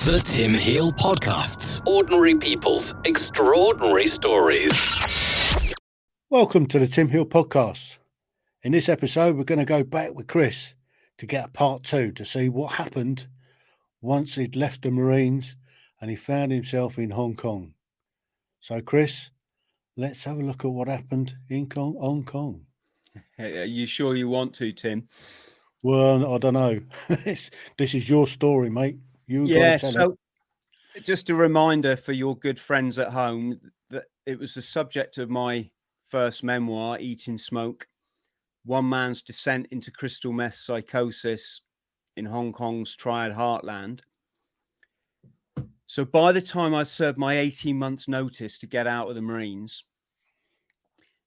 The Tim Heale Podcasts. Ordinary people's extraordinary stories. Welcome to the Tim Heale Podcast. In this episode, we're going to go back with Chris to get a part 2 to see what happened once he'd left the Marines and he found himself in Hong Kong. So, Chris, let's have a look at what happened in Hong Kong. Are you sure you want to, Tim? Well, I don't know. This is your story, mate. So just a reminder for your good friends at home that it was the subject of my first memoir, Eating Smoke, one man's descent into crystal meth psychosis in Hong Kong's Triad Heartland. So by the time I served my 18 months notice to get out of the Marines,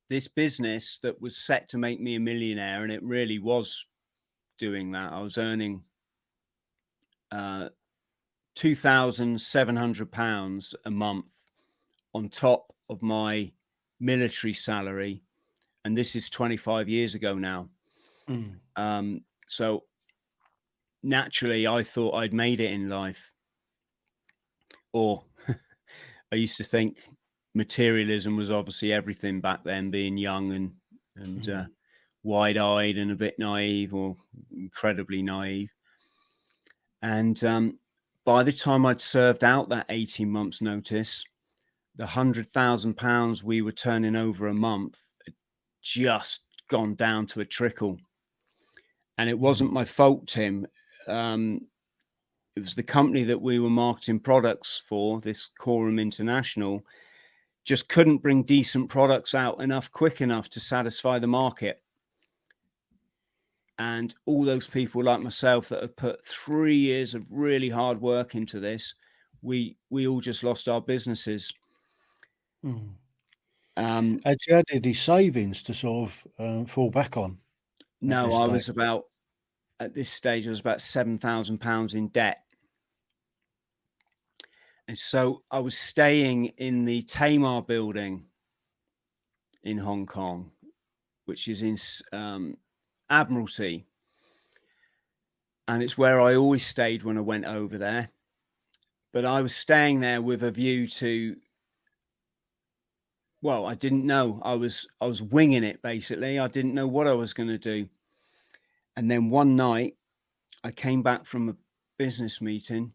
this business that was set to make me a millionaire, and it really was doing that. I was earning £2,700 a month on top of my military salary, and this is 25 years ago now. So naturally I thought I'd made it in life, or I used to think materialism was obviously everything back then, being young and wide-eyed and a bit naive, or incredibly naive. And by the time I'd served out that 18 months notice, the £100,000 we were turning over a month had just gone down to a trickle. And it wasn't my fault, Tim. It was the company that we were marketing products for, this Quorum International, just couldn't bring decent products out quick enough to satisfy the market. And all those people like myself that have put 3 years of really hard work into this, we all just lost our businesses. Had you had any savings to sort of fall back on? No, at this stage, I was about £7,000 in debt. And so I was staying in the Tamar building in Hong Kong, which is in Admiralty. And it's where I always stayed when I went over there. But I was staying there with a view to, well, I didn't know. I was winging it, basically. I didn't know what I was going to do. And then one night I came back from a business meeting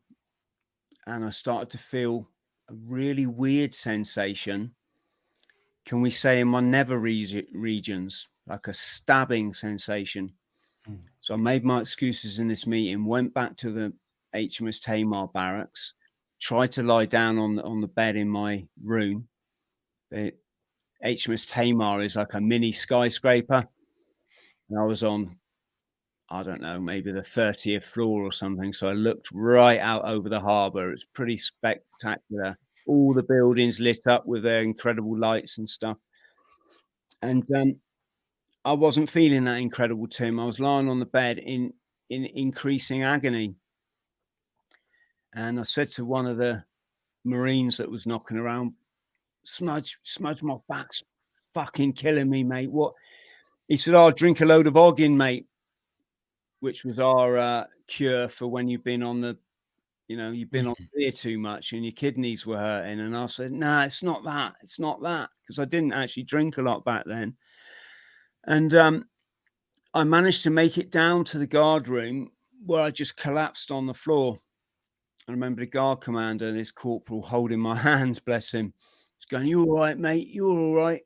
and I started to feel a really weird sensation. Can we say in my nether regions, like a stabbing sensation. So I made my excuses in this meeting, went back to the HMS Tamar barracks, tried to lie down on the bed in my room. The HMS Tamar is like a mini skyscraper. And I was on, I don't know, maybe the 30th floor or something. So I looked right out over the harbour. It's pretty spectacular. All the buildings lit up with their incredible lights and stuff. And I wasn't feeling that incredible, Tim. I was lying on the bed in increasing agony. And I said to one of the Marines that was knocking around, Smudge, my back's fucking killing me, mate. What? He said, "Oh, drink a load of Oggin, mate," which was our cure for when you've been on the, you've been on beer too much and your kidneys were hurting. And I said, "Nah, it's not that. It's not that." Because I didn't actually drink a lot back then. And I managed to make it down to the guard room where I just collapsed on the floor. I remember the guard commander and his corporal holding my hands, bless him. He's going, "You all right, mate? You're all right."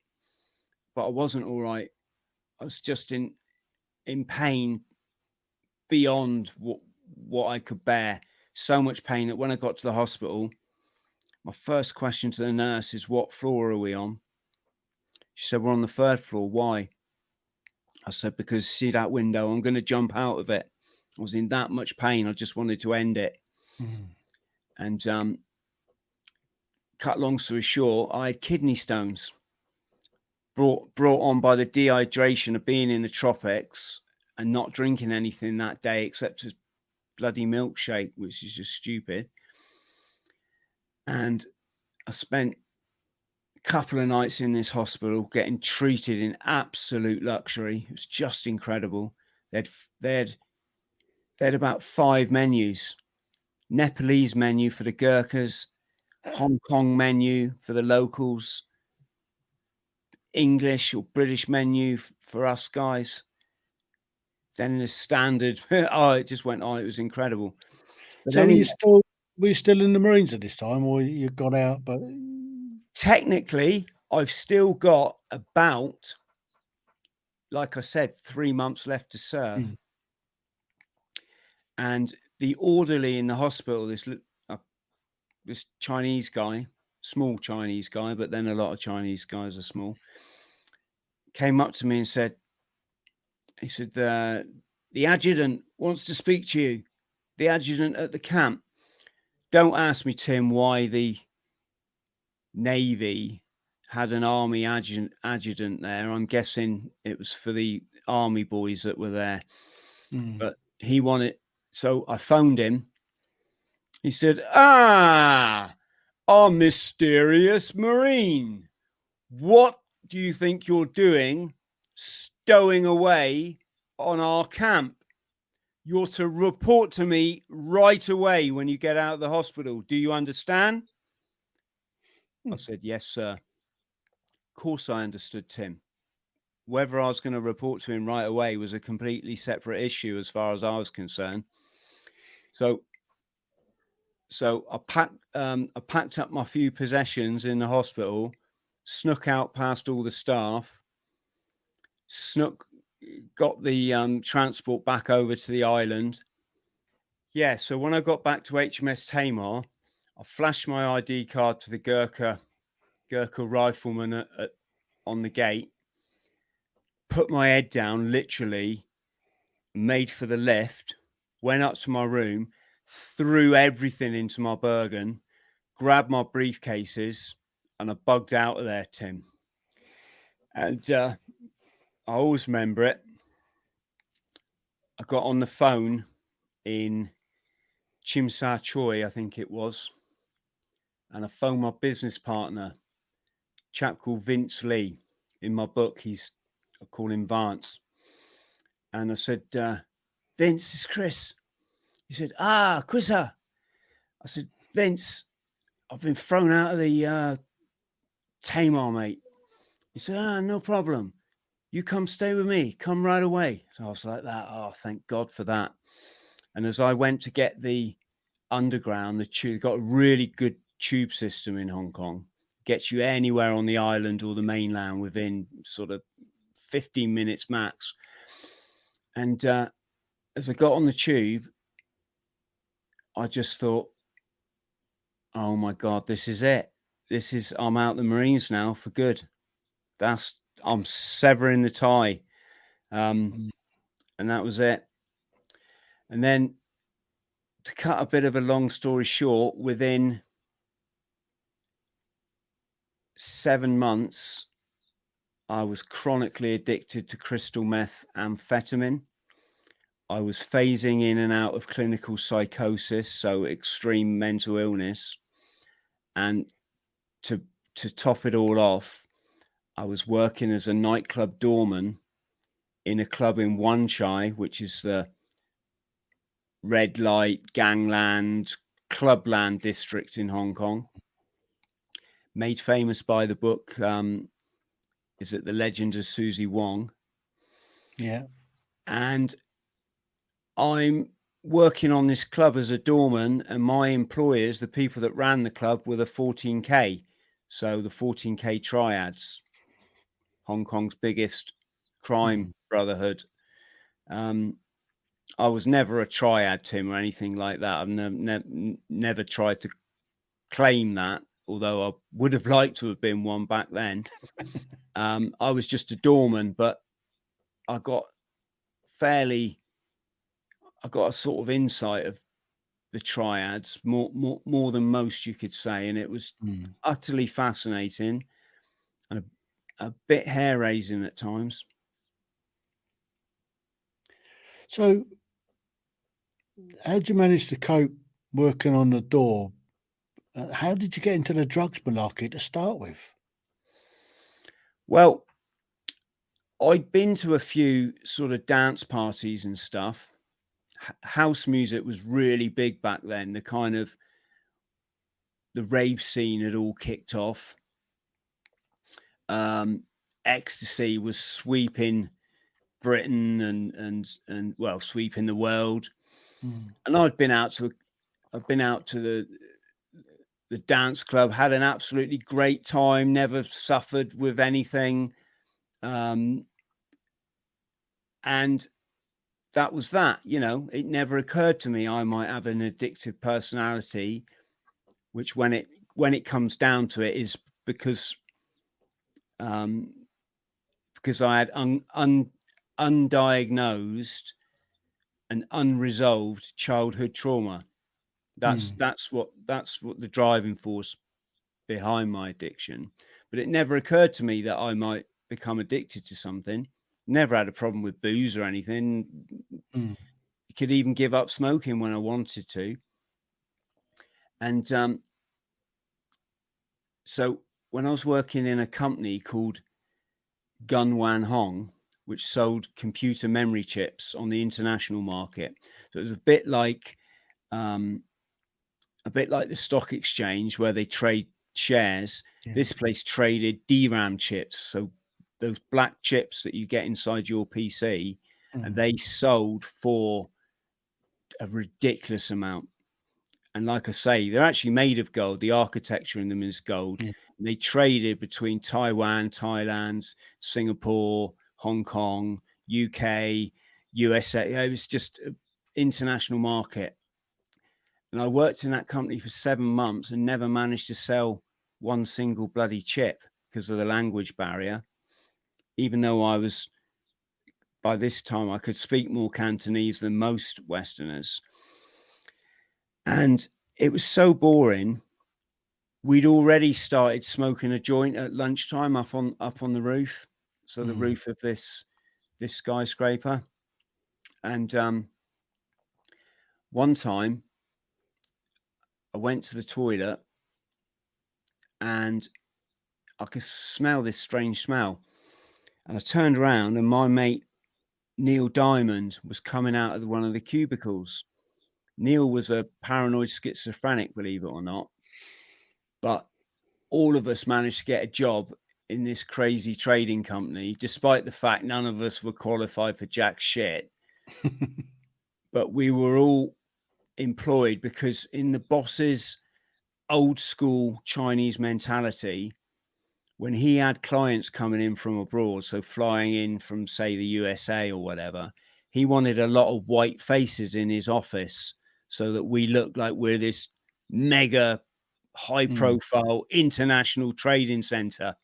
But I wasn't all right. I was just in pain beyond what I could bear. So much pain that when I got to the hospital, my first question to the nurse is, "What floor are we on?" She said, "We're on the 3rd floor. Why?" I said, "Because see that window? I'm going to jump out of it." I was in that much pain. I just wanted to end it. And cut long story short, I had kidney stones brought on by the dehydration of being in the tropics and not drinking anything that day except a bloody milkshake, which is just stupid. And I spent a couple of nights in this hospital getting treated in absolute luxury. It was just incredible. They had about 5 menus. Nepalese menu for the Gurkhas, Hong Kong menu for the locals, English or British menu for us guys. Then the standard, it just went on. It was incredible. But So were you still in the Marines at this time, or you got out? But technically, I've still got about, like I said, 3 months left to serve. And the orderly in the hospital, this Chinese guy, small Chinese guy, but then a lot of Chinese guys are small, came up to me and said, the adjutant wants to speak to you. The adjutant at the camp. Don't ask me, Tim, why the Navy had an army adjutant there. I'm guessing it was for the army boys that were there. But he wanted, so I phoned him. He said, our mysterious Marine. What do you think you're doing stowing away on our camp? You're to report to me right away when you get out of the hospital. Do you understand? I said, yes, sir. Of course I understood, Tim. Whether I was going to report to him right away was a completely separate issue as far as I was concerned. So I packed up my few possessions in the hospital, snuck out past all the staff, got the transport back over to the island. Yeah, so when I got back to HMS Tamar, I flashed my ID card to the Gurkha rifleman on the gate, put my head down, literally made for the lift, went up to my room, threw everything into my Bergen, grabbed my briefcases, and I bugged out of there, Tim. And I always remember it. I got on the phone in Chim Sa Choi, I think it was, and I phoned my business partner, a chap called Vince Lee. In my book, I call him Vance. And I said, Vince, it's Chris. He said, Chrisa. I said, Vince, I've been thrown out of the Tamar, mate. He said, no problem. You come stay with me. Come right away. So I was like that. Oh, thank God for that. And as I went to get the underground, the tube, got a really good tube system in Hong Kong. Gets you anywhere on the island or the mainland within sort of 15 minutes max. And as I got on the tube, I just thought, oh my God, this is it. I'm out the Marines now for good. I'm severing the tie. And that was it. And then to cut a bit of a long story short, within 7 months, I was chronically addicted to crystal meth amphetamine. I was phasing in and out of clinical psychosis, so extreme mental illness. And to top it all off, I was working as a nightclub doorman in a club in Wan Chai, which is the red light, gangland, clubland district in Hong Kong. Made famous by the book, is it The Legend of Susie Wong? Yeah. And I'm working on this club as a doorman, and my employers, the people that ran the club, were the 14K. So the 14K triads, Hong Kong's biggest crime brotherhood. I was never a triad, Tim, or anything like that. I've never tried to claim that, although I would have liked to have been one back then. I was just a doorman, but I got a sort of insight of the triads, more than most, you could say. And it was utterly fascinating and a bit hair-raising at times. So how did you manage to cope working on the door? How did you get into the drugs malarkey to start with? Well, I'd been to a few sort of dance parties and stuff, house music was really big back then. The rave scene had all kicked off. Ecstasy was sweeping Britain and well, sweeping the world. And I've been out to the dance club, had an absolutely great time, never suffered with anything. And that was that, it never occurred to me I might have an addictive personality, which when it comes down to it is because I had undiagnosed and unresolved childhood trauma. That's what the driving force behind my addiction. But it never occurred to me that I might become addicted to something. Never had a problem with booze or anything. Could even give up smoking when I wanted to. And so when I was working in a company called Gun Wan Hong, which sold computer memory chips on the international market, so it was a bit like the stock exchange where they trade shares. This place traded DRAM chips, so those black chips that you get inside your PC, and they sold for a ridiculous amount. And like I say, they're actually made of gold. The architecture in them is gold. They traded between Taiwan, Thailand, Singapore, Hong Kong, UK, USA. It was just an international market. And I worked in that company for 7 months and never managed to sell one single bloody chip because of the language barrier. Even though by this time, I could speak more Cantonese than most Westerners. And it was so boring. We'd already started smoking a joint at lunchtime up on the roof. So the roof of this skyscraper. And one time I went to the toilet and I could smell this strange smell. And I turned around and my mate, Neil Diamond, was coming out of one of the cubicles. Neil was a paranoid schizophrenic, believe it or not. But all of us managed to get a job in this crazy trading company, despite the fact none of us were qualified for jack shit. But we were all employed because in the boss's old school Chinese mentality, when he had clients coming in from abroad, so flying in from, say, the USA or whatever, he wanted a lot of white faces in his office so that we look like we're this mega high profile international trading center.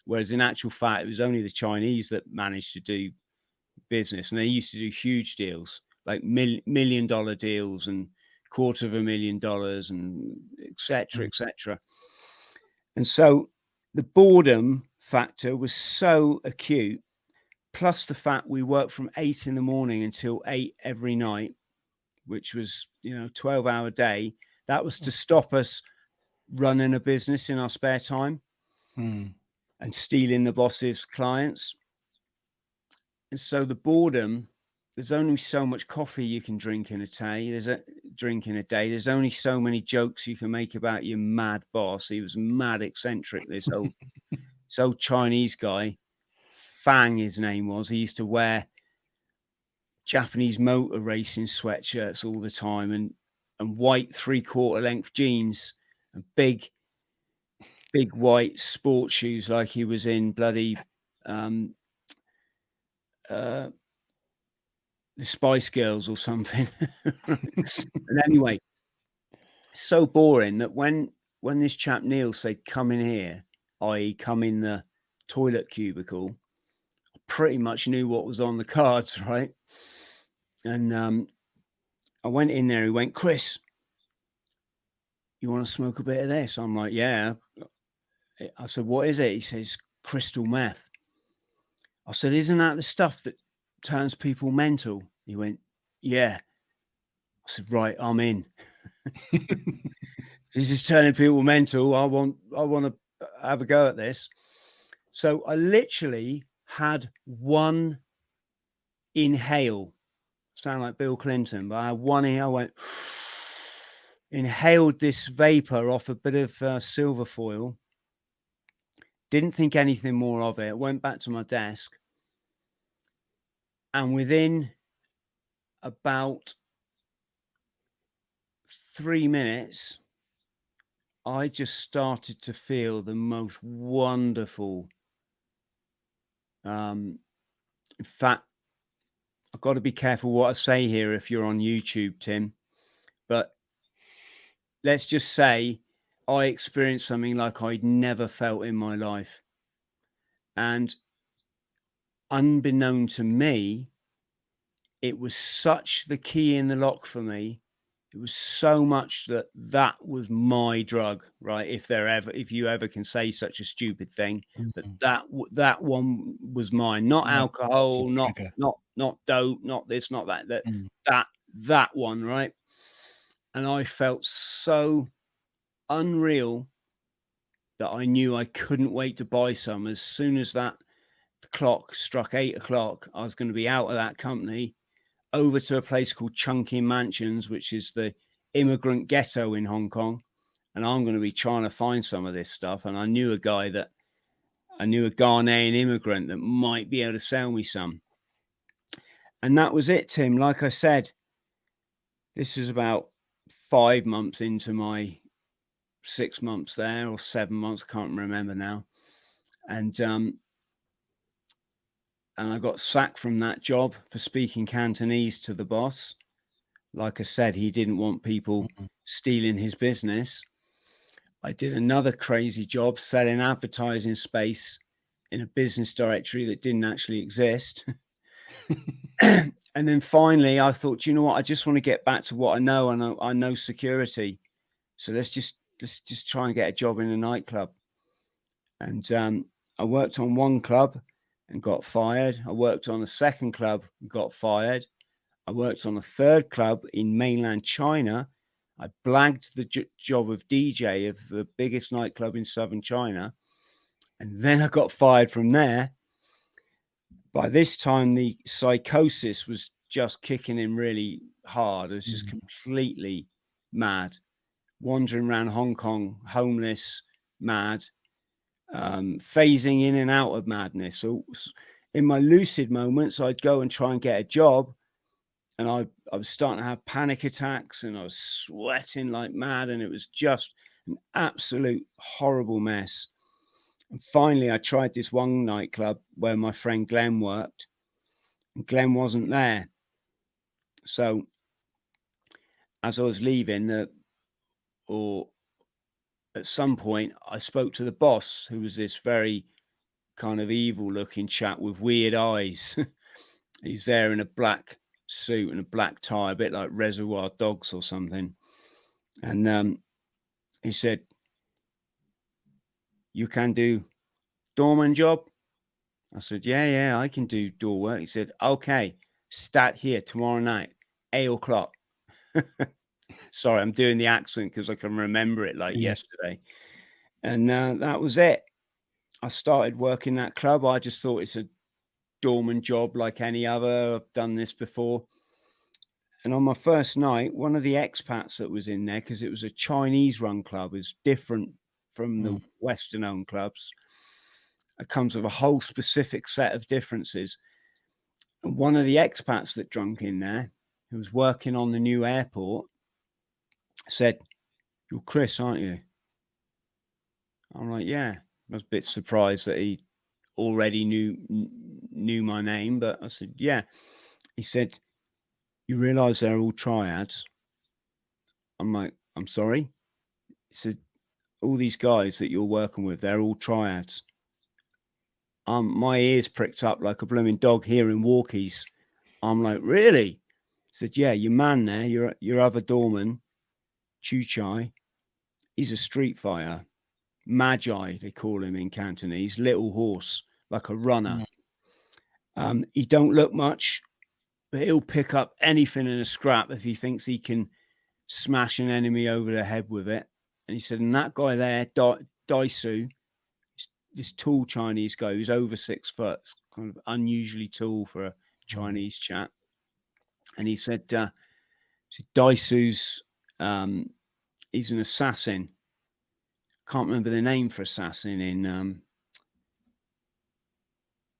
Whereas in actual fact, it was only the Chinese that managed to do business. And they used to do huge deals, like $1 million deals and $250,000 and et cetera, et cetera. And so the boredom factor was so acute, plus the fact we worked from 8 in the morning until 8 every night, which was, 12-hour day. That was to stop us running a business in our spare time and stealing the boss's clients. And so the boredom, there's only so much coffee you can drink in a day. There's only so many jokes you can make about your mad boss. He was mad eccentric, this old Chinese guy. Fang, his name was. He used to wear Japanese motor racing sweatshirts all the time and white 3/4 length jeans and big white sports shoes like he was in bloody the Spice Girls or something. And anyway, so boring that when this chap Neil said, come in here, i.e. come in the toilet cubicle, I pretty much knew what was on the cards, right? And I went in there, he went, Chris, you want to smoke a bit of this? I'm like, yeah. I said, what is it? He says, crystal meth. I said, isn't that the stuff that turns people mental? He went, yeah. I said, right, I'm in. This is turning people mental. I want to have a go at this. So I literally had one inhale. sound like Bill Clinton, but I had one ear, I went, inhaled this vapor off a bit of silver foil. Didn't think anything more of it. Went back to my desk. And within about 3 minutes, I just started to feel the most wonderful. In fact, I've got to be careful what I say here if you're on YouTube, Tim. But let's just say I experienced something like I'd never felt in my life. And unbeknown to me, it was such the key in the lock for me. It was so much that was my drug, right? If you ever can say such a stupid thing, that one was mine, not alcohol, not dope, not this, not that, that one, right? And I felt so unreal that I knew I couldn't wait to buy some. As soon as that clock struck 8 o'clock, I was going to be out of that company, over to a place called Chungking Mansions, which is the immigrant ghetto in Hong Kong. And I'm going to be trying to find some of this stuff. And I knew a Ghanaian immigrant that might be able to sell me some. And that was it, Tim. Like I said, this was about 5 months into my 6 months there, or 7 months. I can't remember now. And I got sacked from that job for speaking Cantonese to the boss. Like I said, he didn't want people stealing his business. I did another crazy job selling advertising space in a business directory that didn't actually exist. And then finally, I thought, you know what? I just want to get back to what I know. I know security. So let's just try and get a job in a nightclub. And I worked on one club and got fired. I worked on a second club and got fired. I worked on a third club in mainland China. I blagged the job of DJ of the biggest nightclub in southern China. And then I got fired from there. By this time, the psychosis was just kicking in really hard. I was just completely mad, wandering around Hong Kong, homeless, mad, phasing in and out of madness. So in my lucid moments, I'd go and try and get a job. And I was starting to have panic attacks and I was sweating like mad. And it was just an absolute horrible mess. And finally, I tried this one nightclub where my friend Glenn worked, and Glenn wasn't there. So as I was leaving, or at some point, I spoke to the boss, who was this very kind of evil-looking chap with weird eyes. He's there in a black suit and a black tie, a bit like Reservoir Dogs or something. And he said, "You can do doorman job?" I said, yeah, I can do door work. He said, "Okay, start here tomorrow night, 8 o'clock. Sorry, I'm doing the accent because I can remember it like yesterday. And that was it. I started working that club. I just thought it's a doorman job like any other. I've done this before. And on my first night, one of the expats that was in there, because it was a Chinese-run club, is different from the Western-owned clubs. It comes with a whole specific set of differences. And one of the expats that drunk in there, who was working on the new airport, said, "You're Chris, aren't you?" I'm like, "Yeah." I was a bit surprised that he already knew my name, but I said, "Yeah." He said, "You realize they're all triads?" I'm like, "I'm sorry?" He said, "All these guys that you're working with, they're all triads." My ears pricked up like a blooming dog hearing walkies. I'm like, "Really?" He said, "Yeah, your man there, your other doorman, Chu Chai, he's a street fighter. Magi, they call him in Cantonese, little horse, like a runner. He don't look much, but he'll pick up anything in a scrap if he thinks he can smash an enemy over the head with it." And he said, "And that guy there, Daisu, this tall Chinese guy who's over 6 foot, kind of unusually tall for a Chinese chap. And he said, Daisu's, he's an assassin. Can't remember the name for assassin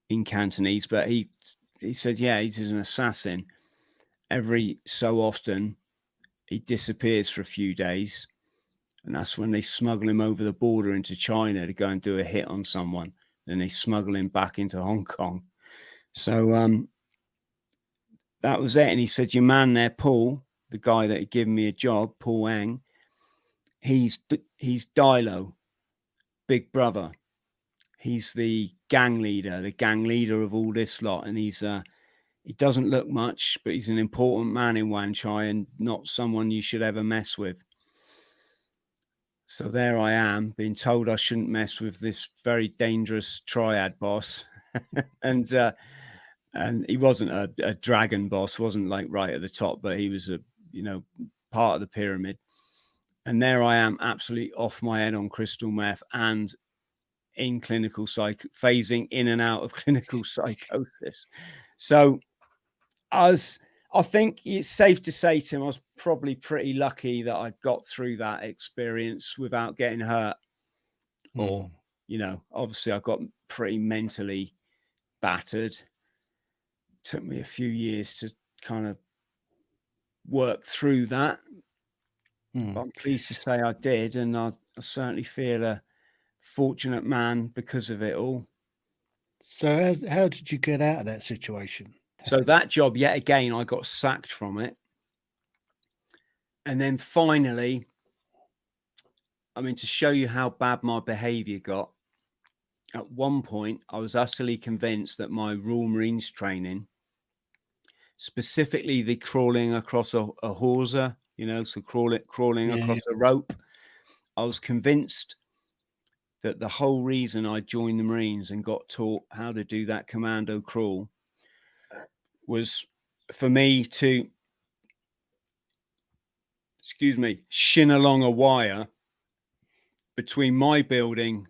in Cantonese, but he said, yeah, he's an assassin. Every so often, he disappears for a few days, and that's when they smuggle him over the border into China to go and do a hit on someone. Then they smuggle him back into Hong Kong. So that was it. And he said, your man there, Paul, the guy that had given me a job, Paul Eng, he's Dilo, Big Brother. He's the gang leader of all this lot. And he doesn't look much, but he's an important man in Wan Chai and not someone you should ever mess with. So there I am, being told I shouldn't mess with this very dangerous triad boss. And he wasn't a dragon boss, wasn't like right at the top, but he was part of the pyramid. And there I am, absolutely off my head on crystal meth and in clinical phasing in and out of clinical psychosis. So I think it's safe to say, Tim, I was probably pretty lucky that I got through that experience without getting hurt. Or, obviously I got pretty mentally battered. Took me a few years to kind of work through that. But I'm pleased to say I did, and I certainly feel a fortunate man because of it all. So how did you get out of that situation? So that job, yet again, I got sacked from it. And then finally, to show you how bad my behavior got, at one point, I was utterly convinced that my Royal Marines training, specifically the crawling across a hawser, so crawling across a rope, I was convinced that the whole reason I joined the Marines and got taught how to do that commando crawl was for me to, shin along a wire between my building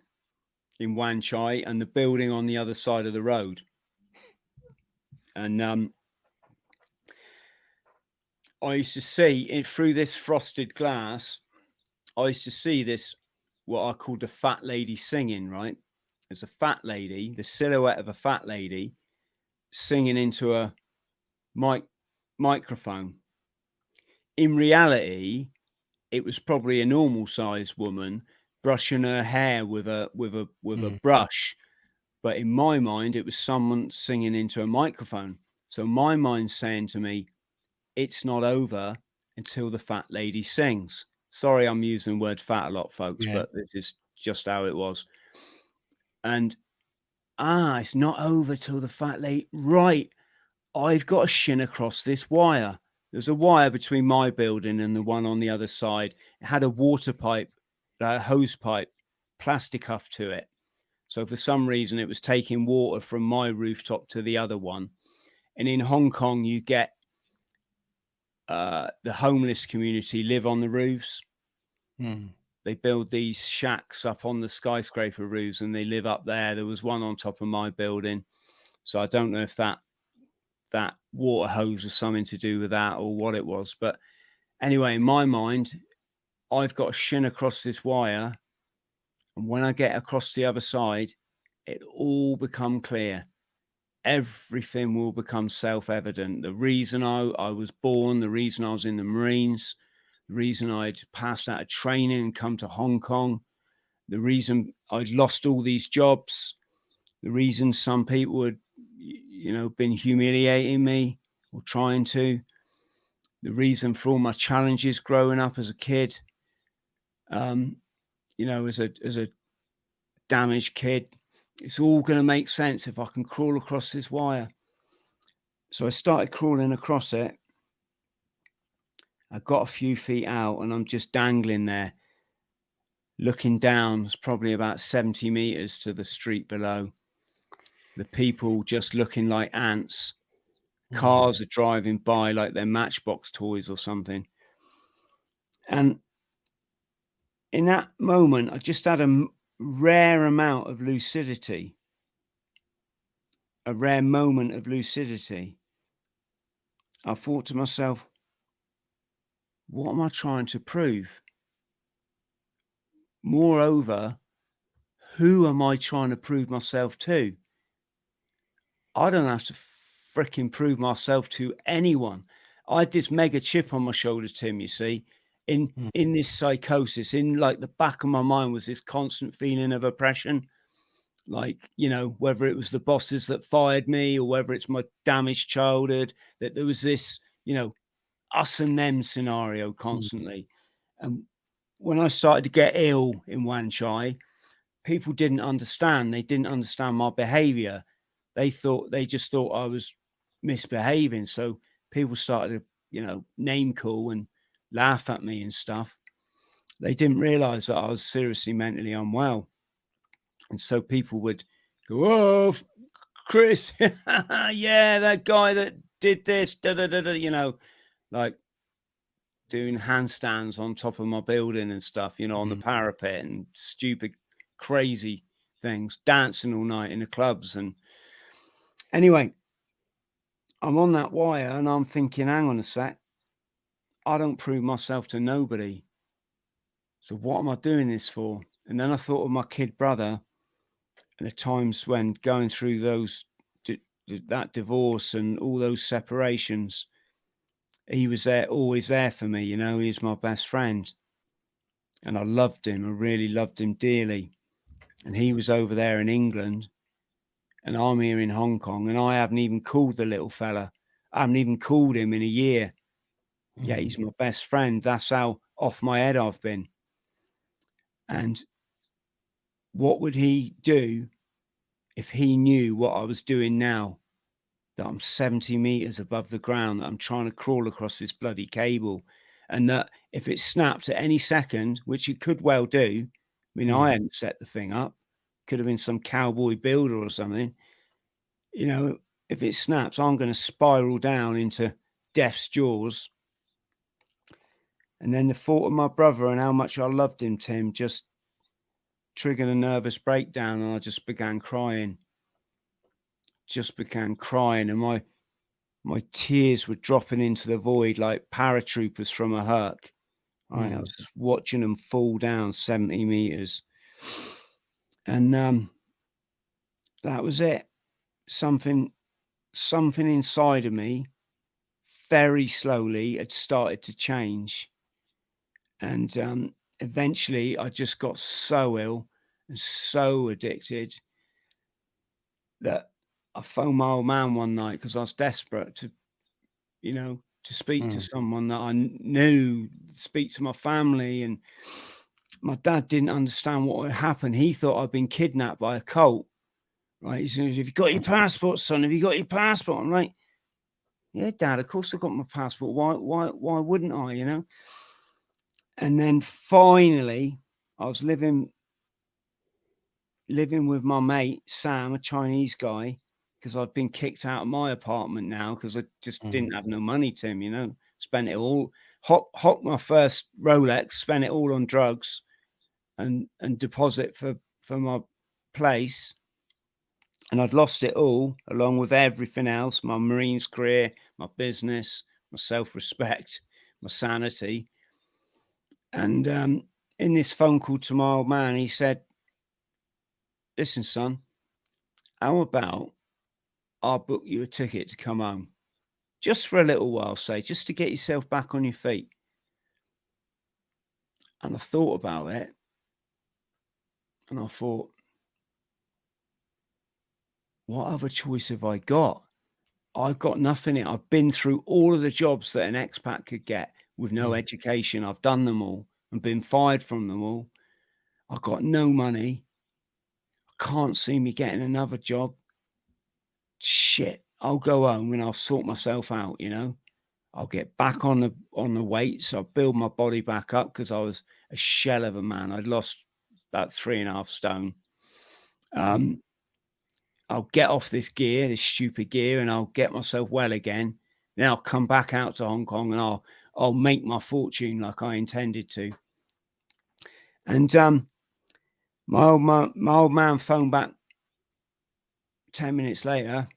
in Wan Chai and the building on the other side of the road. And I used to see through this frosted glass, I used to see this, what I called a fat lady singing, right? There's a fat lady, the silhouette of a fat lady singing into a microphone. In reality, it was probably a normal sized woman brushing her hair with a brush. But in my mind, it was someone singing into a microphone. So my mind's saying to me, it's not over until the fat lady sings. Sorry, I'm using the word fat a lot, folks, but this is just how it was. And it's not over till the fat lady. Right. I've got to shin across this wire. There's a wire between my building and the one on the other side. It had a water pipe, a hose pipe, plastic cuff to it. So for some reason, it was taking water from my rooftop to the other one. And in Hong Kong, you get the homeless community live on the roofs. They build these shacks up on the skyscraper roofs and they live up there. There was one on top of my building. So I don't know if that water hose was something to do with that or what it was. But anyway, in my mind, I've got to shin across this wire. And when I get across the other side, it all become clear. Everything will become self-evident. The reason I was born, the reason I was in the Marines, the reason I'd passed out of training and come to Hong Kong, the reason I'd lost all these jobs, the reason some people had, been humiliating me or trying to, the reason for all my challenges growing up as a kid, as a damaged kid. It's all going to make sense if I can crawl across this wire. So I started crawling across it. I got a few feet out and I'm just dangling there, looking down. It's probably about 70 meters to the street below. The people just looking like ants. Cars are driving by like they're Matchbox toys or something. And in that moment, I just had a rare amount of lucidity. A rare moment of lucidity. I thought to myself, what am I trying to prove? Moreover, who am I trying to prove myself to? I don't have to freaking prove myself to anyone. I had this mega chip on my shoulder, Tim, you see, in this psychosis, in like the back of my mind was this constant feeling of oppression. Like, you know, whether it was the bosses that fired me or whether it's my damaged childhood, that there was this, you know, us and them scenario constantly. And when I started to get ill in Wan Chai, people didn't understand. They didn't understand my behavior. They just thought I was misbehaving. So people started to, you know, name call and laugh at me and stuff. They didn't realize that I was seriously mentally unwell. And so people would go, "Oh, Chris, yeah, that guy that did this, da, da, da, da," you know, like doing handstands on top of my building and stuff, you know, on the parapet and stupid, crazy things, dancing all night in the clubs. And anyway, I'm on that wire and I'm thinking, hang on a sec, I don't prove myself to nobody. So what am I doing this for? And then I thought of my kid brother and the times when going through that divorce and all those separations. He was there, always there for me, you know, he's my best friend. And I loved him. I really loved him dearly. And he was over there in England and I'm here in Hong Kong and I haven't even called the little fella. I haven't even called him in a year. Yeah, he's my best friend. That's how off my head I've been. And what would he do if he knew what I was doing now? That I'm 70 meters above the ground, that I'm trying to crawl across this bloody cable, and that if it snapped at any second, which it could well do, I mean, I hadn't set the thing up, could have been some cowboy builder or something, you know, if it snaps, I'm going to spiral down into death's jaws. And then the thought of my brother and how much I loved him, Tim, just triggered a nervous breakdown, and I just began crying. And my tears were dropping into the void like paratroopers from a Herc. I was just watching them fall down 70 meters. And that was it. Something inside of me very slowly had started to change. And eventually I just got so ill and so addicted that I phoned my old man one night because I was desperate to, you know, to speak to someone that I knew, speak to my family. And my dad didn't understand what had happened. He thought I'd been kidnapped by a cult, right? He said, "Have you got your passport, son? Have you got your passport?" I'm like, "Yeah, Dad, of course I've got my passport. Why wouldn't I, you know?" And then finally, I was living with my mate, Sam, a Chinese guy, because I'd been kicked out of my apartment now because I just didn't have no money, Tim, you know, spent it all, hot my first Rolex, spent it all on drugs and deposit for my place. And I'd lost it all along with everything else, my Marines career, my business, my self-respect, my sanity. And in this phone call to my old man, he said, "Listen, son, how about I'll book you a ticket to come home just for a little while, say, just to get yourself back on your feet." And I thought about it and I thought, what other choice have I got? I've got nothing. I've been through all of the jobs that an expat could get with no education. I've done them all and been fired from them all. I've got no money. I can't see me getting another job. Shit, I'll go home and I'll sort myself out, you know. I'll get back on the weights. I'll build my body back up because I was a shell of a man. I'd lost about 3.5 stone. I'll get off this stupid gear, and I'll get myself well again. Then I'll come back out to Hong Kong and I'll make my fortune like I intended to. And my old man phoned back 10 minutes later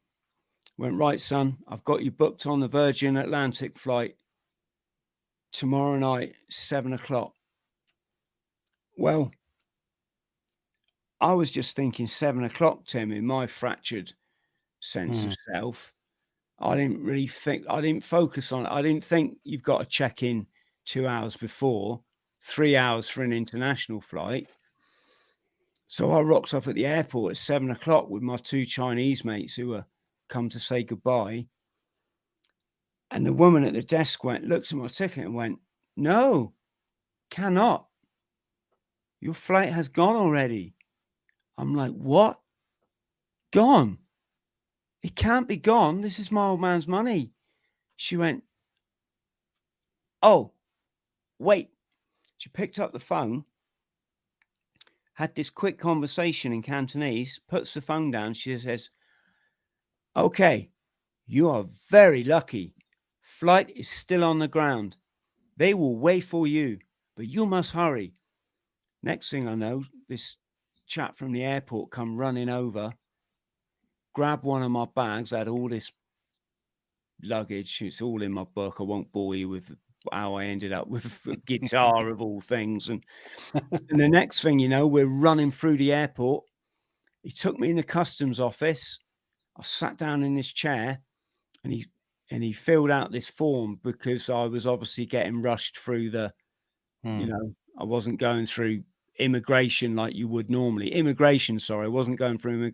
Went, right, son, I've got you booked on the Virgin Atlantic flight tomorrow night, 7:00. Well, I was just thinking 7:00, Tim, in my fractured sense of self. I didn't focus on it. I didn't think you've got to check in 2 hours before, 3 hours for an international flight. So I rocked up at the airport at 7:00 with my 2 Chinese mates who were come to say goodbye. And the woman at the desk looked at my ticket and went, "No, cannot. Your flight has gone already." I'm like, "What? Gone? It can't be gone. This is my old man's money." She went, "Oh, wait." She picked up the phone, had this quick conversation in Cantonese, puts the phone down. She says, "Okay, you are very lucky. Flight is still on the ground. They will wait for you, but you must hurry." Next thing I know, this chap from the airport come running over, grabbed one of my bags. I had all this luggage. It's all in my book. I won't bore you with how I ended up with a guitar of all things. And the next thing you know, we're running through the airport. He took me in the customs office. I sat down in this chair and he filled out this form because I was obviously getting rushed through I wasn't going through immigration like you would normally. I wasn't going through.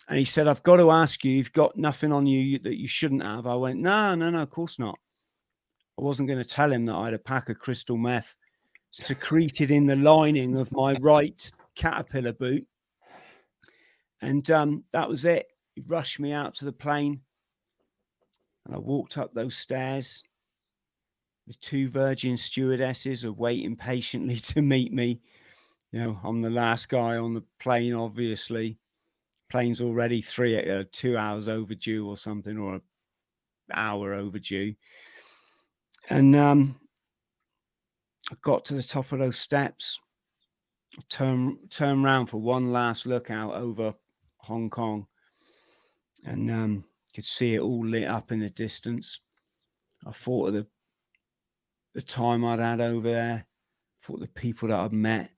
And he said, "I've got to ask you, you've got nothing on you that you shouldn't have." I went, no, of course not. I wasn't going to tell him that I had a pack of crystal meth secreted in the lining of my right Caterpillar boot. And that was it. He rushed me out to the plane. And I walked up those stairs. The 2 Virgin stewardesses are waiting patiently to meet me. I'm the last guy on the plane, obviously. Plane's already 2 hours overdue or something, or an hour overdue. And I got to the top of those steps, turn around for one last look out over Hong Kong, and could see it all lit up in the distance. I thought of the time I'd had over there, thought the people that I'd met,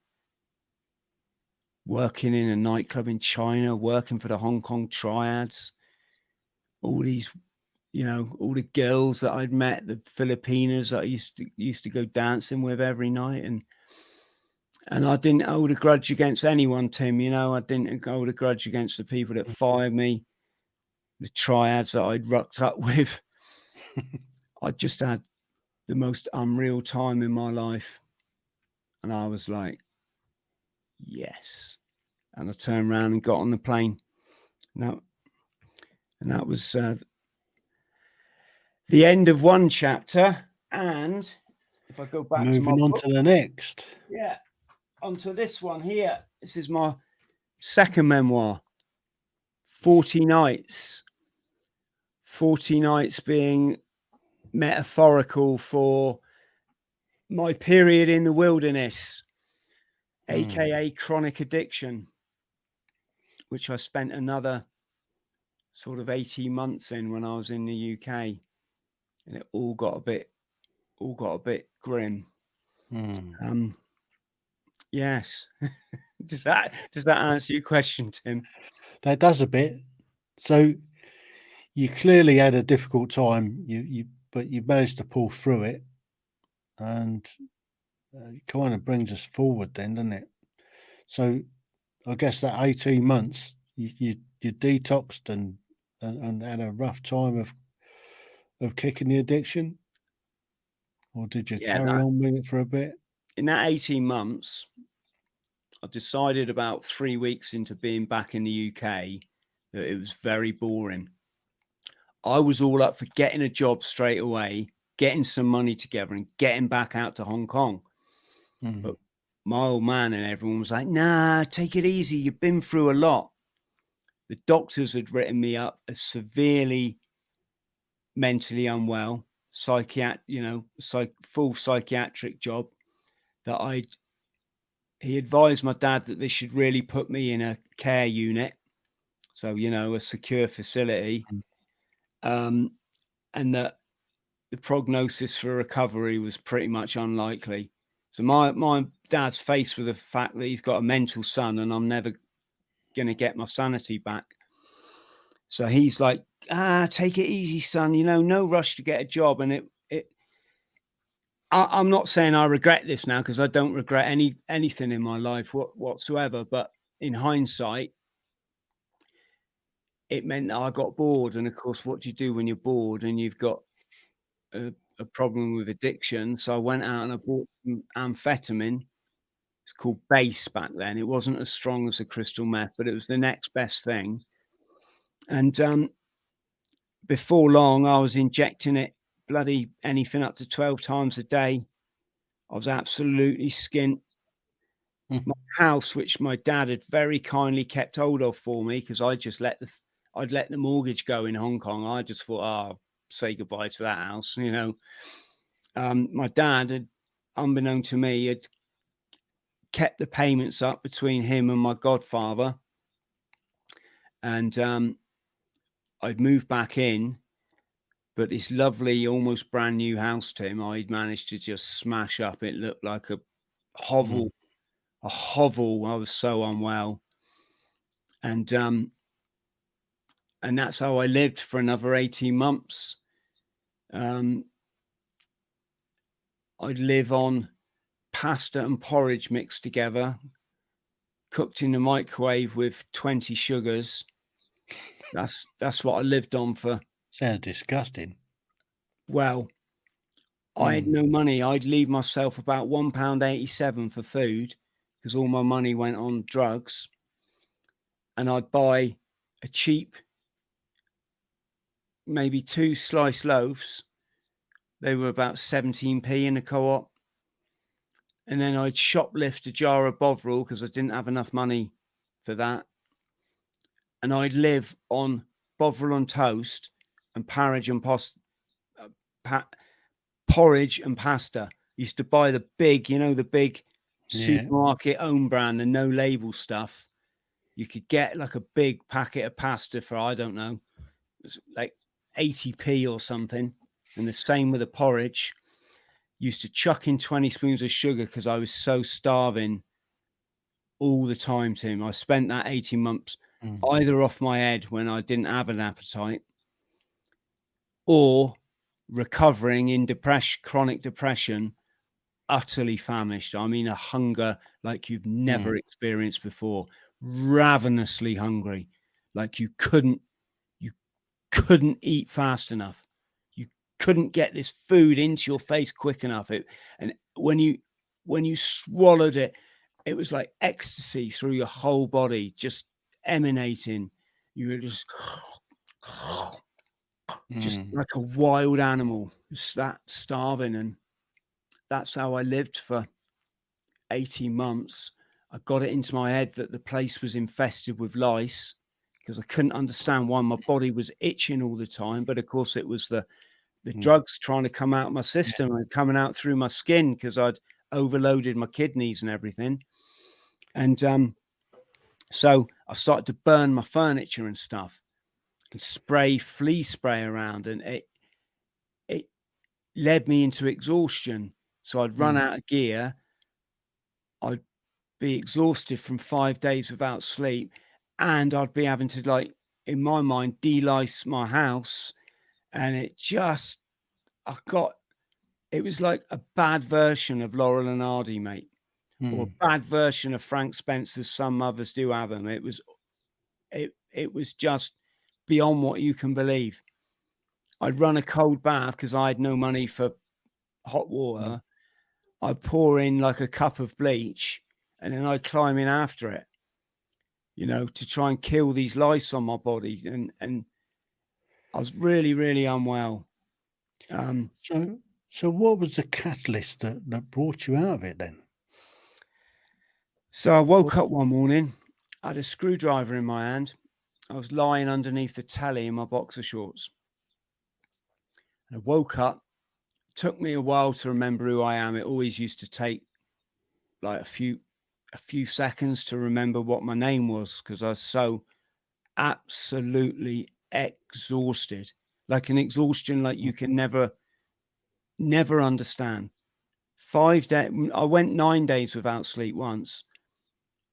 working in a nightclub in China, working for the Hong Kong Triads, all these, all the girls that I'd met, the Filipinas that I used to go dancing with every night. And I didn't hold a grudge against anyone, Tim. I didn't hold a grudge against the people that fired me, the Triads that I'd rucked up with. I just had the most unreal time in my life. And I was like, yes. And I turned around and got on the plane. And that was the end of one chapter. And if I go back moving on to the next. Yeah, onto this one here. This is my second memoir, 40 Nights. 40 Nights being metaphorical for my period in the wilderness, aka chronic addiction, which I spent another sort of 18 months in when I was in the UK, and it all got a bit grim. Yes. Does that answer your question, Tim? That does a bit. So you clearly had a difficult time, but you managed to pull through it, and it kind of brings us forward then, doesn't it? So I guess that 18 months you detoxed and had a rough time of kicking the addiction, or did you carry on with it for a bit? In that 18 months, I decided about 3 weeks into being back in the UK that it was very boring. I was all up for getting a job straight away, getting some money together and getting back out to Hong Kong. But my old man and everyone was like, nah, take it easy. You've been through a lot. The doctors had written me up as severely mentally unwell, full psychiatric job that he advised my dad that they should really put me in a care unit. So, a secure facility. and that the prognosis for recovery was pretty much unlikely. So my dad's faced with the fact that he's got a mental son and I'm never going to get my sanity back. So he's like, take it easy, son, no rush to get a job. And I'm not saying I regret this now, because I don't regret anything in my life whatsoever. But in hindsight, it meant that I got bored. And of course, what do you do when you're bored and you've got a problem with addiction? So I went out and I bought some amphetamine. It's called base back then. It wasn't as strong as the crystal meth, but it was the next best thing. And before long, I was injecting it bloody anything up to 12 times a day. I was absolutely skint. My house, which my dad had very kindly kept hold of for me, because I'd let the mortgage go in Hong Kong. I just thought, I'll say goodbye to that house. My dad had, unbeknown to me, had kept the payments up between him and my godfather. And I'd moved back in, but this lovely, almost brand new house, Tim, I'd managed to just smash up. It looked like a hovel. A hovel. I was so unwell. And that's how I lived for another 18 months. I'd live on pasta and porridge mixed together, cooked in the microwave with 20 sugars. That's what I lived on for. Sounds disgusting. Well, I had no money. I'd leave myself about £1.87 for food, because all my money went on drugs. And I'd buy a cheap, maybe 2 sliced loaves. They were about 17p in the co-op. And then I'd shoplift a jar of Bovril, because I didn't have enough money for that. And I'd live on Bovril on toast and porridge and pasta. Used to buy the big, the big supermarket own brand, the no label stuff. You could get like a big packet of pasta for, I don't know, it was like 80p or something. And the same with the porridge. Used to chuck in 20 spoons of sugar, because I was so starving all the time, Tim. I spent that 18 months either off my head when I didn't have an appetite, or recovering in chronic depression, utterly famished. I mean, a hunger like you've never experienced before, ravenously hungry, like you couldn't eat fast enough. You couldn't get this food into your face quick enough. And when you swallowed it, it was like ecstasy through your whole body, just emanating. You were just like a wild animal, just that starving. And that's how I lived for 18 months. I got it into my head that the place was infested with lice, because I couldn't understand why my body was itching all the time. But of course, it was the drugs trying to come out of my system and coming out through my skin, because I'd overloaded my kidneys and everything. And so I started to burn my furniture and stuff and spray flea spray around, and it led me into exhaustion. So I'd run out of gear. I'd be exhausted from 5 days without sleep, and I'd be having to, like, in my mind, de-lice my house. And it was like a bad version of Laurel and Hardy, mate, or a bad version of Frank Spencer's Some Mothers Do Have 'Em. It was just beyond what you can believe. I'd run a cold bath because I had no money for hot water. I'd pour in like a cup of bleach, and then I'd climb in after it, to try and kill these lice on my body. And I was really, really unwell. So what was the catalyst that brought you out of it then? So I woke up one morning, I had a screwdriver in my hand. I was lying underneath the telly in my boxer shorts. And I woke up. It took me a while to remember who I am. It always used to take like a few seconds to remember what my name was, because I was so absolutely exhausted. like an exhaustion like you can never understand. 5 days, I went 9 days without sleep once.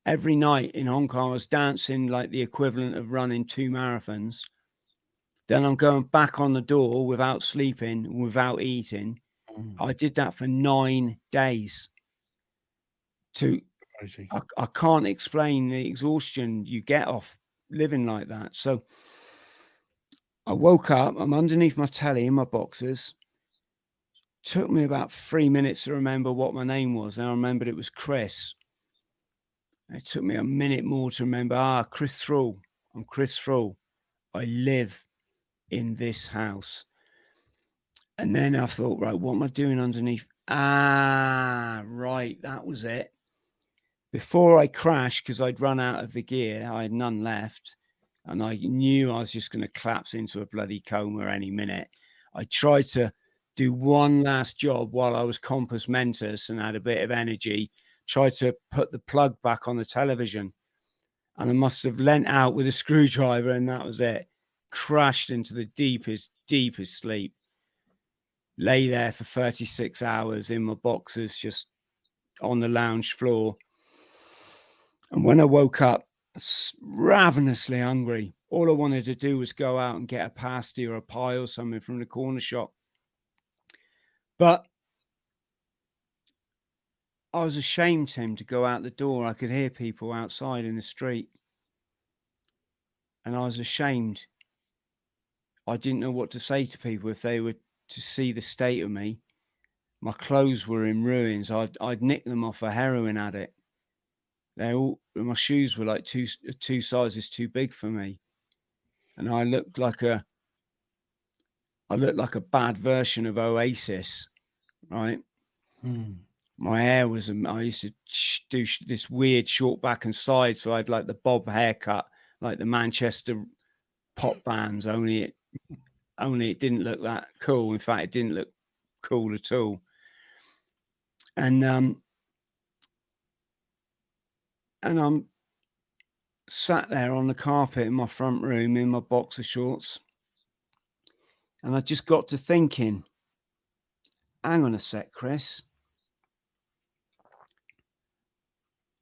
Every night in Hong Kong, I was dancing like the equivalent of running 2 marathons. Then I'm going back on the door without sleeping, without eating. I did that for 9 days. Crazy. I can't explain the exhaustion you get off living like that. So I woke up, I'm underneath my telly in my boxers. Took me about 3 minutes to remember what my name was. And I remembered it was Chris. It took me a minute more to remember, Chris Thrall. I'm Chris Thrall. I live in this house. And then I thought, right, what am I doing underneath? Right, that was it. Before I crashed, because I'd run out of the gear, I had none left, and I knew I was just going to collapse into a bloody coma any minute. I tried to do one last job while I was compos mentis and had a bit of energy, tried to put the plug back on the television, and I must have leant out with a screwdriver, and that was it. Crashed into the deepest sleep. Lay there for 36 hours in my boxers, just on the lounge floor. And when I woke up, ravenously hungry, all I wanted to do was go out and get a pasty or a pie or something from the corner shop. But I was ashamed, Tim, to go out the door. I could hear people outside in the street. And I was ashamed. I didn't know what to say to people if they were to see the state of me. My clothes were in ruins. I'd nicked them off a heroin addict. My shoes were like two sizes too big for me. And I looked like a bad version of Oasis, right? My hair was, I used to do this weird short back and side. So I had like the bob haircut, like the Manchester pop bands, only it didn't look that cool. In fact, it didn't look cool at all. And I'm sat there on the carpet in my front room in my boxer shorts. And I just got to thinking, hang on a sec, Chris.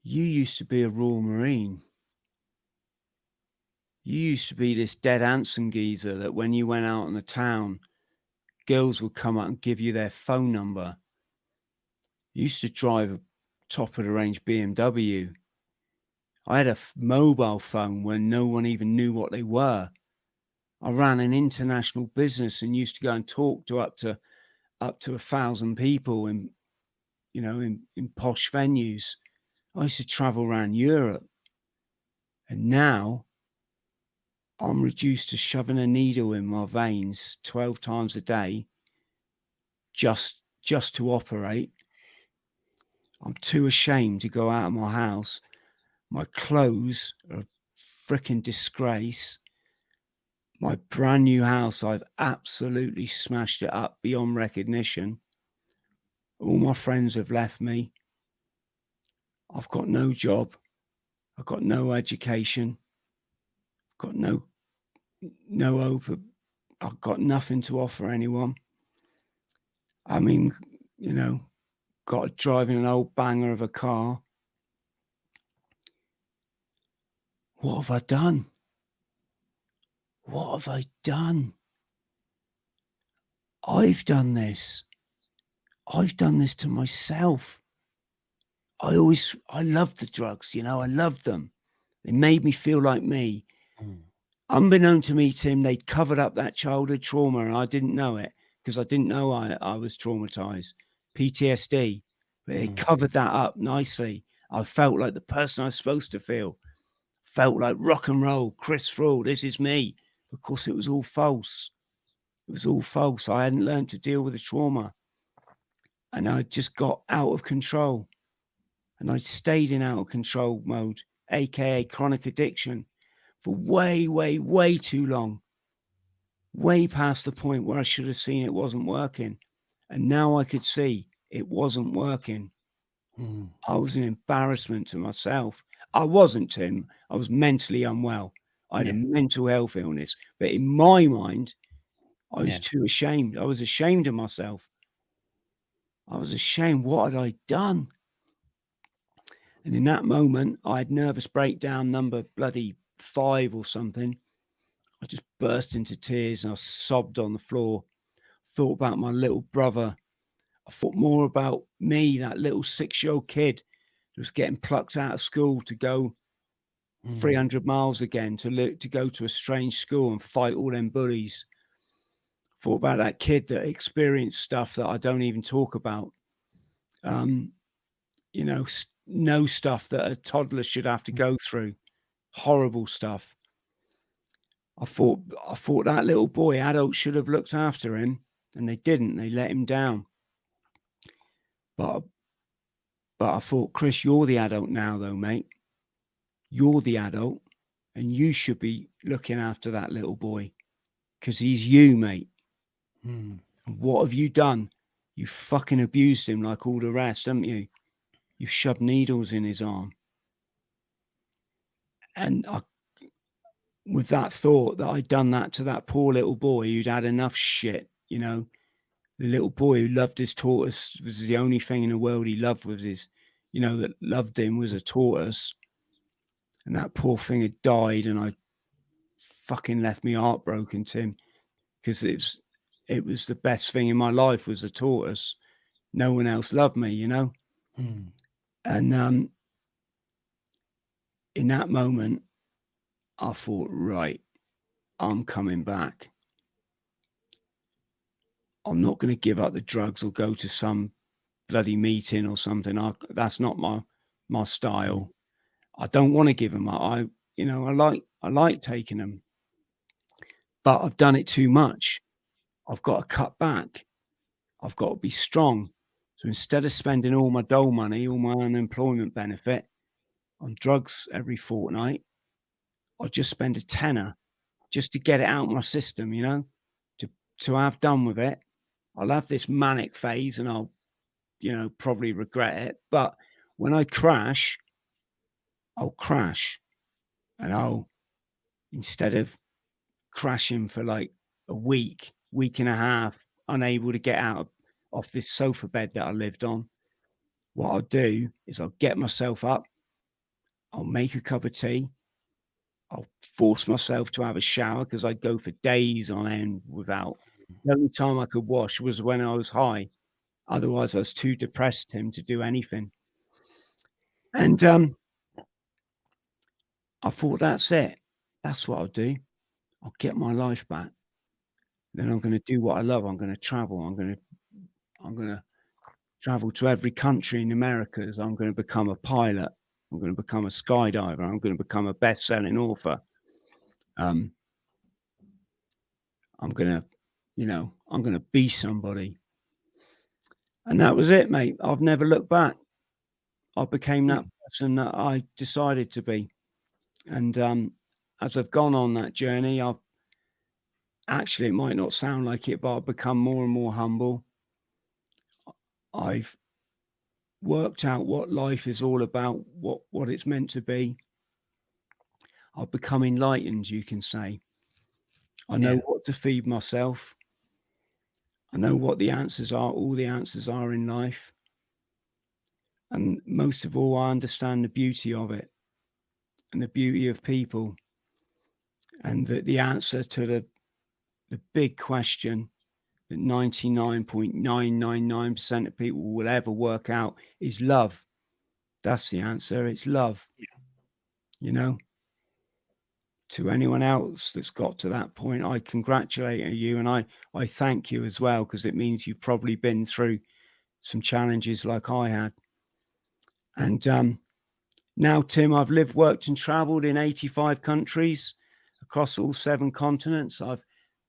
You used to be a Royal Marine. You used to be this dead Anson geezer that when you went out in the town, girls would come up and give you their phone number. You used to drive a top of the range BMW. I had a mobile phone when no one even knew what they were. I ran an international business and used to go and talk to up to 1,000 people in posh venues. I used to travel around Europe. And now I'm reduced to shoving a needle in my veins 12 times a day just to operate. I'm too ashamed to go out of my house. My clothes are a freaking disgrace. My brand new house, I've absolutely smashed it up beyond recognition. All my friends have left me. I've got no job. I've got no education. I've got no hope. I've got nothing to offer anyone. I mean, got driving an old banger of a car. What have I done? What have I done? I've done this. I've done this to myself. I loved the drugs, I loved them. They made me feel like me. Unbeknown to me, Tim, they'd covered up that childhood trauma and I didn't know it because I didn't know I was traumatized. PTSD. But they covered that up nicely. I felt like the person I was supposed to feel. Felt like rock and roll, Chris Thrall, this is me. Of course, it was all false. It was all false. I hadn't learned to deal with the trauma. And I just got out of control. And I stayed in out of control mode, aka chronic addiction, for way, way, way too long. Way past the point where I should have seen it wasn't working. And now I could see it wasn't working. I was an embarrassment to myself. I wasn't, Tim. I was mentally unwell. I had a mental health illness. But in my mind, I was too ashamed. I was ashamed of myself. I was ashamed. What had I done? And in that moment, I had nervous breakdown number bloody 5 or something. I just burst into tears and I sobbed on the floor. Thought about my little brother. I thought more about me, that little 6-year-old kid who was getting plucked out of school to go 300 miles again to go to a strange school and fight all them bullies. Thought about that kid that experienced stuff that I don't even talk about. You know stuff that a toddler should have to go through. Horrible stuff. I thought that little boy, adults should have looked after him, and they didn't. They let him down. But I thought, Chris, you're the adult now, though, mate. You're the adult, and you should be looking after that little boy because he's you, mate. And what have you done? You fucking abused him like all the rest, haven't you? You shoved needles in his arm. And with that thought that I'd done that to that poor little boy who'd had enough shit, the little boy who loved his tortoise was the only thing in the world he loved was his, that loved him was a tortoise. And that poor thing had died, and I fucking left me heartbroken, Tim, because it was the best thing in my life was a tortoise. No one else loved me, And in that moment, I thought, right, I'm coming back. I'm not going to give up the drugs or go to some bloody meeting or something. That's not my style. I don't want to give them up. I like taking them, but I've done it too much. I've got to cut back. I've got to be strong. So instead of spending all my dole money, all my unemployment benefit on drugs every fortnight, I'll just spend a tenner just to get it out of my system, to have done with it. I'll have this manic phase and I'll, probably regret it. But when I crash, I'll crash, and instead of crashing for like a week and a half, unable to get out off this sofa bed that I lived on, what I'll do is I'll get myself up, I'll make a cup of tea, I'll force myself to have a shower because I'd go for days on end without. The only time I could wash was when I was high. Otherwise, I was too depressed, Tim, to do anything. And I thought, that's it. That's what I'll do. I'll get my life back. Then I'm going to do what I love. I'm going to travel. I'm going to travel to every country in Americas. I'm going to become a pilot. I'm going to become a skydiver. I'm going to become a best-selling author. I'm going to be somebody. And that was it, mate. I've never looked back. I became that person that I decided to be. And as I've gone on that journey, it might not sound like it, but I've become more and more humble. I've worked out what life is all about, what it's meant to be. I've become enlightened, you can say. I know what to feed myself. I know what the answers are, all the answers are in life. And most of all, I understand the beauty of it and the beauty of people. And the answer to the big question that 99.999% of people will ever work out is love. That's the answer. It's love. To anyone else that's got to that point, I congratulate you, and I thank you as well, because it means you've probably been through some challenges like I had. And now, Tim, I've lived, worked and traveled in 85 countries across all 7 continents. I've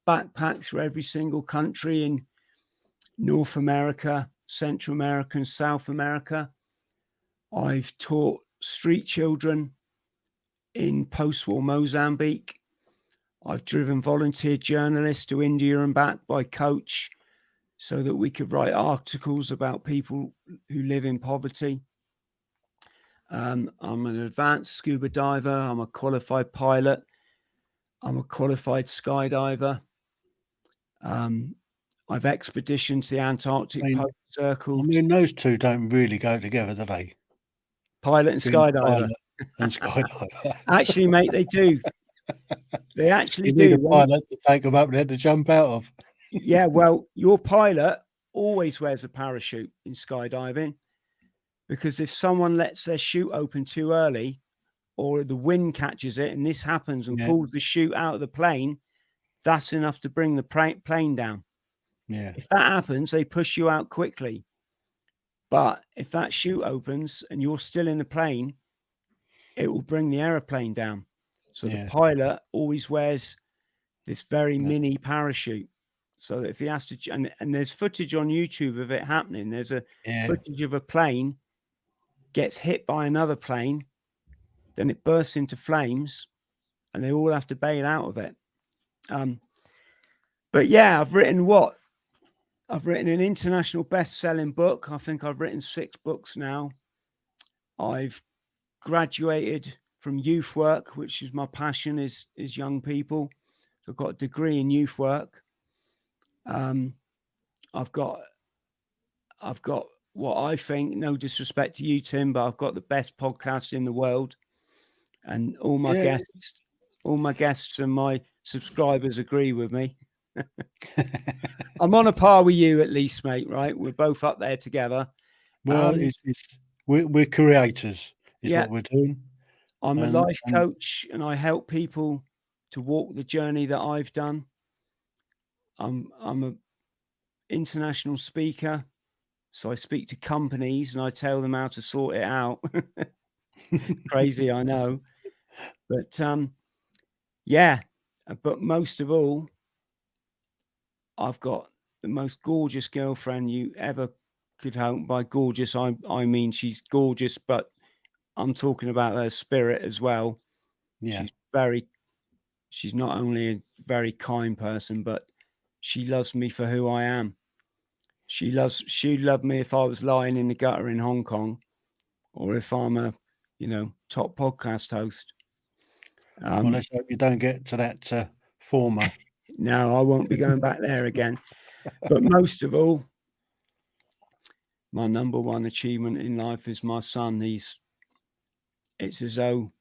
backpacked through every single country in North America, Central America and South America. I've taught street children in post-war Mozambique. I've driven volunteer journalists to India and back by coach so that we could write articles about people who live in poverty. I'm an advanced scuba diver. I'm a qualified pilot. I'm a qualified skydiver. I've expeditioned to the Antarctic Polar Circle. I mean, those two don't really go together, do they? Pilot and Being skydiver. pilot and skydiver. Actually, mate, they do. They actually You need do. a pilot to take them up there to jump out of. Yeah, well, your pilot always wears a parachute in skydiving, because if someone lets their chute open too early, or the wind catches it, and this happens and pulls the chute out of the plane, that's enough to bring the plane down. Yeah. If that happens, they push you out quickly. But if that chute opens and you're still in the plane, it will bring the aeroplane down. So the pilot always wears this very mini parachute, so that if he has to, and there's footage on YouTube of it happening. There's a footage of a plane gets hit by another plane, then it bursts into flames, and they all have to bail out of it. But yeah, I've written an international best-selling book. I think I've written 6 books now. I've graduated from youth work, which is my passion, is young people. I've got a degree in youth work. I've got what I think, no disrespect to you, Tim, but I've got the best podcast in the world, and all my guests and my subscribers agree with me. I'm on a par with you, at least, mate. Right? We're both up there together. Well, we're creators, is what we're doing. I'm a life coach, and I help people to walk the journey that I've done. I'm an international speaker, so I speak to companies and I tell them how to sort it out. Crazy, I know, but but most of all, I've got the most gorgeous girlfriend you ever could hope. By gorgeous, I mean she's gorgeous, but I'm talking about her spirit as well. Yeah. She's not only a very kind person, but she loves me for who I am. She'd love me if I was lying in the gutter in Hong Kong, or if I'm a, top podcast host. Well, let's hope you don't get to that former. No, I won't be going back there again. But most of all, my number one achievement in life is my son. It's as though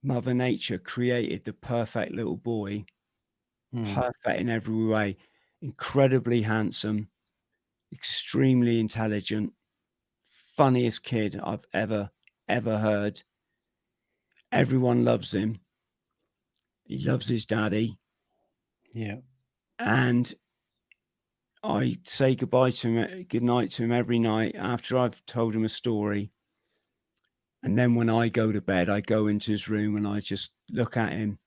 Mother Nature created the perfect little boy, perfect in every way, incredibly handsome, extremely intelligent, funniest kid I've ever heard. Everyone loves him. He loves his daddy. Yeah. And I say goodbye to him, good night to him every night after I've told him a story. And then when I go to bed, I go into his room and I just look at him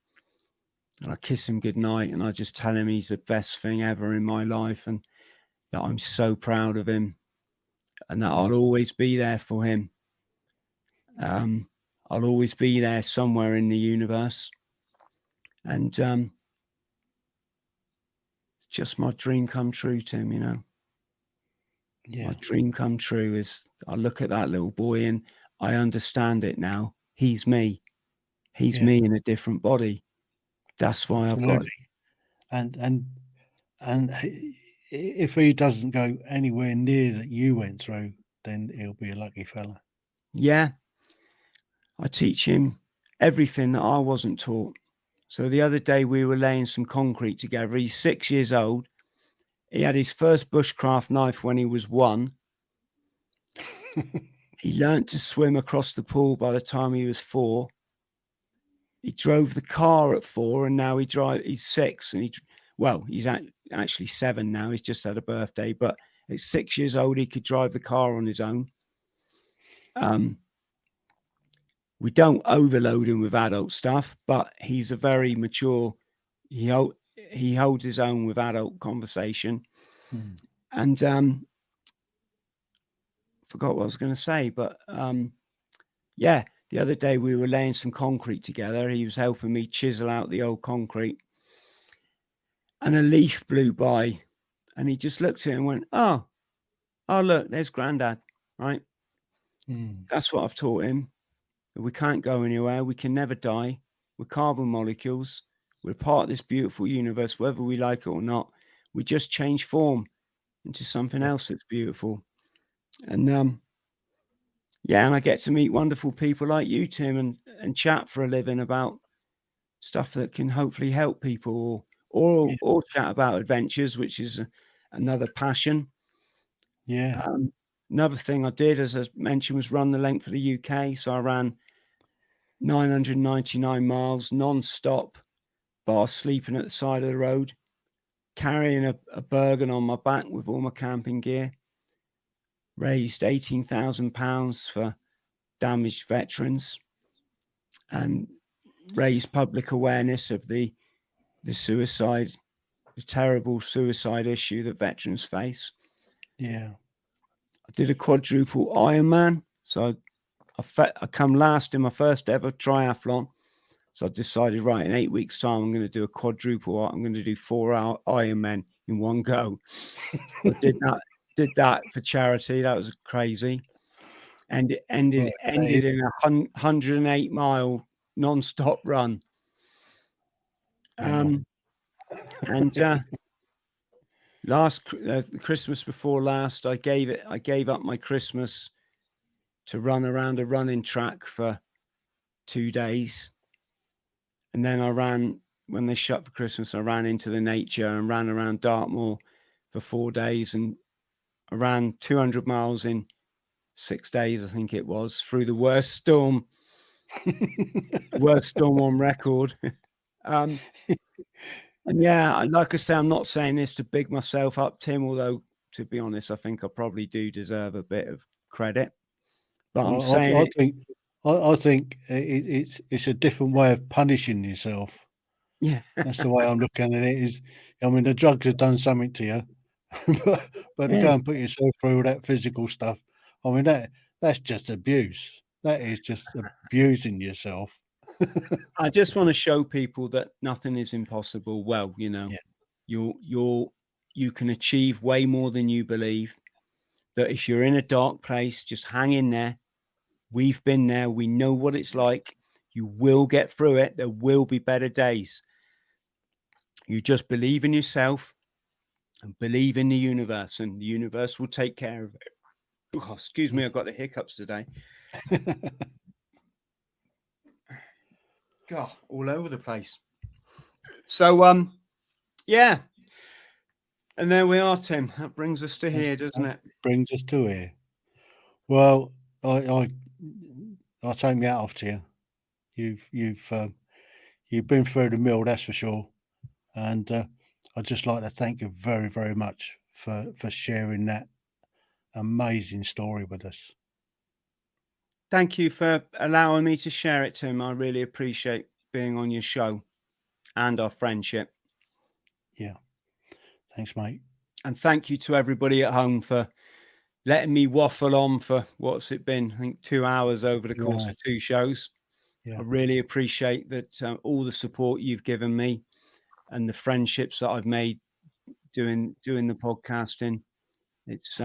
and I kiss him goodnight, and I just tell him he's the best thing ever in my life, and that I'm so proud of him, and that I'll always be there for him. I'll always be there somewhere in the universe. And it's just my dream come true, Tim, My dream come true is I look at that little boy and I understand it now. He's me. He's me in a different body. That's why I've got it. And if he doesn't go anywhere near that you went through, then he'll be a lucky fella. Yeah. I teach him everything that I wasn't taught. So the other day we were laying some concrete together. He's 6 years old. He had his first bushcraft knife when he was 1. He learnt to swim across the pool by the time he was 4. He drove the car at 4, and now he's 6, and he's actually 7 now. He's just had a birthday, but at 6 years old, he could drive the car on his own. We don't overload him with adult stuff, but he's a very mature. He holds his own with adult conversation. And forgot what I was going to say, but the other day we were laying some concrete together. He was helping me chisel out the old concrete, and a leaf blew by, and he just looked at it and went, oh, look, there's Grandad, right? That's what I've taught him. We can't go anywhere. We can never die. We're carbon molecules. We're part of this beautiful universe, whether we like it or not. we just change form into something else that's beautiful. And and I get to meet wonderful people like you, Tim, and chat for a living about stuff that can hopefully help people, or chat about adventures, which is another passion. Yeah. Another thing I did, as I mentioned, was run the length of the UK. So I ran 999 miles non-stop, bar sleeping at the side of the road, carrying a Bergen on my back with all my camping gear. Raised £18,000 for damaged veterans, and raised public awareness of the suicide, the terrible suicide issue that veterans face. Yeah. I did a quadruple Ironman. So I come last in my first ever triathlon. So I decided, right, in 8 weeks' time, I'm going to do a quadruple. I'm going to do 4 Ironmen in one go. I did that for charity. That was crazy. And it ended in a 108-mile non-stop run. Last Christmas before last, I gave up my Christmas to run around a running track for 2 days. And then I ran, when they shut for Christmas, I ran into the nature and ran around Dartmoor for 4 days. And I ran 200 miles in 6 days, I think it was, through the worst storm on record. And yeah, like I say, I'm not saying this to big myself up, Tim, although to be honest, I think I probably do deserve a bit of credit. But I'm saying I think it's a different way of punishing yourself. Yeah, that's the way I'm looking at it. I mean, the drugs have done something to you, but to go and put yourself through all that physical stuff, I mean, that's just abuse. That is just abusing yourself. I just want to show people that nothing is impossible. Well, you can achieve way more than you believe. That if you're in a dark place, just hang in there. We've been there. We know what it's like. You will get through it. There will be better days. You just believe in yourself and believe in the universe, and the universe will take care of it. Oh, excuse me, I've got the hiccups today. God, all over the place. So, yeah. And there we are, Tim. That brings us to here, doesn't it? Brings us to here. Well, I take my hat off to you. You've been through the mill, that's for sure. And I'd just like to thank you very, very much for sharing that amazing story with us. Thank you for allowing me to share it, Tim. I really appreciate being on your show and our friendship. Yeah. Thanks, mate. And thank you to everybody at home for letting me waffle on for, what's it been? I think 2 hours over the course of 2 shows. Yeah. I really appreciate that, all the support you've given me and the friendships that I've made doing the podcasting. It's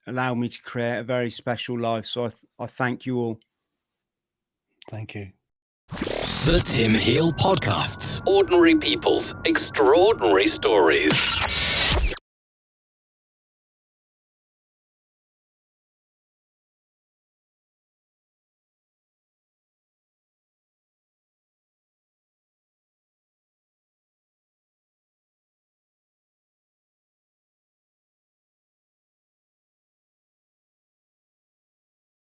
allowed me to create a very special life. So I thank you all. Thank you. The Tim Heale Podcasts. Ordinary people's extraordinary stories.